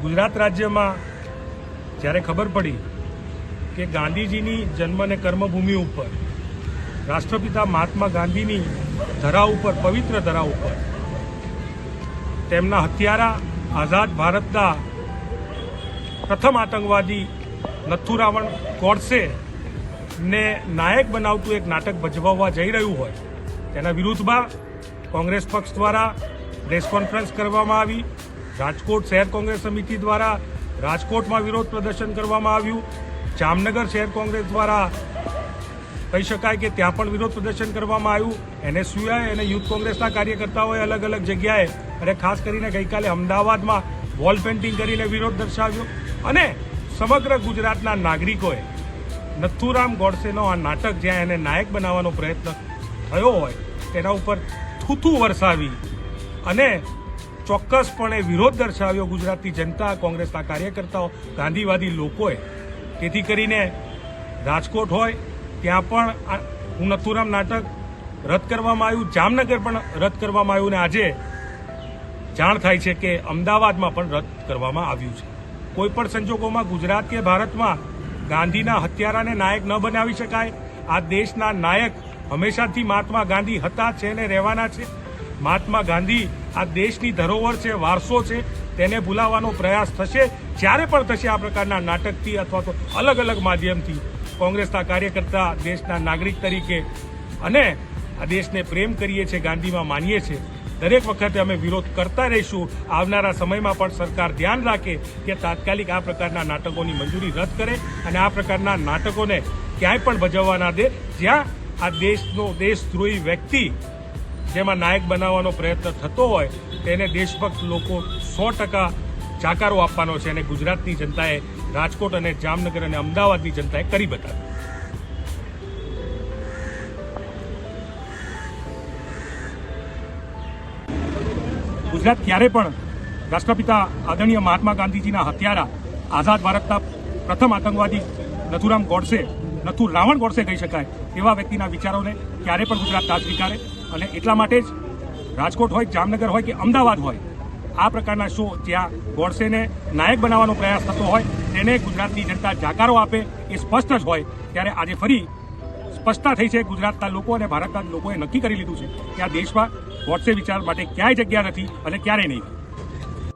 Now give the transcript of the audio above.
ગુજરાત રાજ્યમાં જ્યારે ખબર પડી કે ગાંધીજીની જન્મ અને કર્મભૂમિ ઉપર રાષ્ટ્રપિતા મહાત્મા ગાંધીની ધરા ઉપર, પવિત્ર ધરા ઉપર તેમના હત્યારા આઝાદ ભારતના પ્રથમ આતંકવાદી નથુરામ ગોડસે ને નાયક બનાવતું એક નાટક ભજવવા જઈ રહ્યું હોય તેના વિરુદ્ધમાં કોંગ્રેસ પક્ષ દ્વારા પ્રેસ કોન્ફરન્સ કરવામાં આવી. રાજકોટ શહેર કોંગ્રેસ સમિતિ દ્વારા રાજકોટમાં વિરોધ પ્રદર્શન કરવામાં આવ્યું. જામનગર શહેર કોંગ્રેસ દ્વારા કહી શકાય કે ત્યાં પણ વિરોધ પ્રદર્શન કરવામાં આવ્યું. NSUI અને યુથ કોંગ્રેસના કાર્યકર્તાઓએ અલગ અલગ જગ્યાએ અને ખાસ કરીને ગઈકાલે અમદાવાદમાં વોલ પેઇન્ટિંગ કરીને વિરોધ દર્શાવ્યો. અને સમગ્ર ગુજરાતના નાગરિકોએ નથુરામ ગોડસેનો આ નાટક જ્યાં એને નાયક બનાવવાનો પ્રયત્ન થયો હોય તેના ઉપર થૂથું વરસાવી અને ચોક્કસપણે વિરોધ દર્શાવ્યો ગુજરાતની જનતા, કોંગ્રેસના કાર્યકર્તાઓ, ગાંધીવાદી લોકોએ. તેથી કરીને રાજકોટ હોય ત્યાં પણ નથુરામ નાટક રદ કરવામાં આવ્યું, જામનગર પણ રદ કરવામાં આવ્યું અને આજે જાણ થાય છે કે અમદાવાદમાં પણ રદ કરવામાં આવ્યું છે. કોઈ પણ સંજોગોમાં ગુજરાત કે ભારતમાં ગાંધીના હત્યારાને નાયક ન બનાવી શકાય. આ દેશના નાયક હંમેશાથી મહાત્મા ગાંધી હતા, છે ને રહેવાના છે. મહાત્મા ગાંધી આ દેશની ધરોહર છે, વારસો છે. તેને ભૂલાવવાનો પ્રયાસ થશે જ્યારે પણ થશે આ પ્રકારના નાટકથી અથવા તો અલગ અલગ માધ્યમથી. કોંગ્રેસના કાર્યકર્તા, દેશના નાગરિક તરીકે અને આ દેશને પ્રેમ કરીએ છીએ, ગાંધીમાં માનીએ છીએ, દરેક વખતે અમે વિરોધ કરતા રહીશું. આવનારા સમયમાં પણ સરકાર ધ્યાન રાખે કે તાત્કાલિક આ પ્રકારના નાટકોની મંજૂરી રદ કરે અને આ પ્રકારના નાટકોને ક્યાંય પણ ભજવવા ના દે. જ્યાં આ દેશનો દેશદ્રોહી વ્યક્તિ જેમાં નાયક બનાવવાનો પ્રયત્ન થતો હોય તેને દેશભક્ત લોકો 100% જાકારો આપવાનો છે અને ગુજરાતની જનતાએ, રાજકોટ અને જામનગર અને અમદાવાદની જનતાએ કરી બતાવ્યું. ગુજરાત ક્યારે પણ રાષ્ટ્રપિતા આદરણીય મહાત્મા ગાંધીજીના હત્યારા, આઝાદ ભારતના પ્રથમ આતંકવાદી નથુરામ ગોડસે, રાવણ ગોડસે કહી શકાય એવા વ્યક્તિના વિચારોને ક્યારે પણ ગુજરાત ના સ્વીકારે. અને એટલા માટે જ રાજકોટ હોય, જામનગર હોય કે અમદાવાદ હોય, આ પ્રકારના શો જ્યાં ગોડસેને નાયક બનાવવાનો પ્રયાસ થતો હોય તેને ગુજરાતની જનતા જાકારો આપે એ સ્પષ્ટ જ હોય. ત્યારે આજે ફરી સ્પષ્ટતા થઈ છે. ગુજરાતના લોકો અને ભારતના લોકોએ નક્કી કરી લીધું છે કે આ દેશમાં ગોડસે વિચાર માટે ક્યાંય જગ્યા નથી અને ક્યારેય નહીં.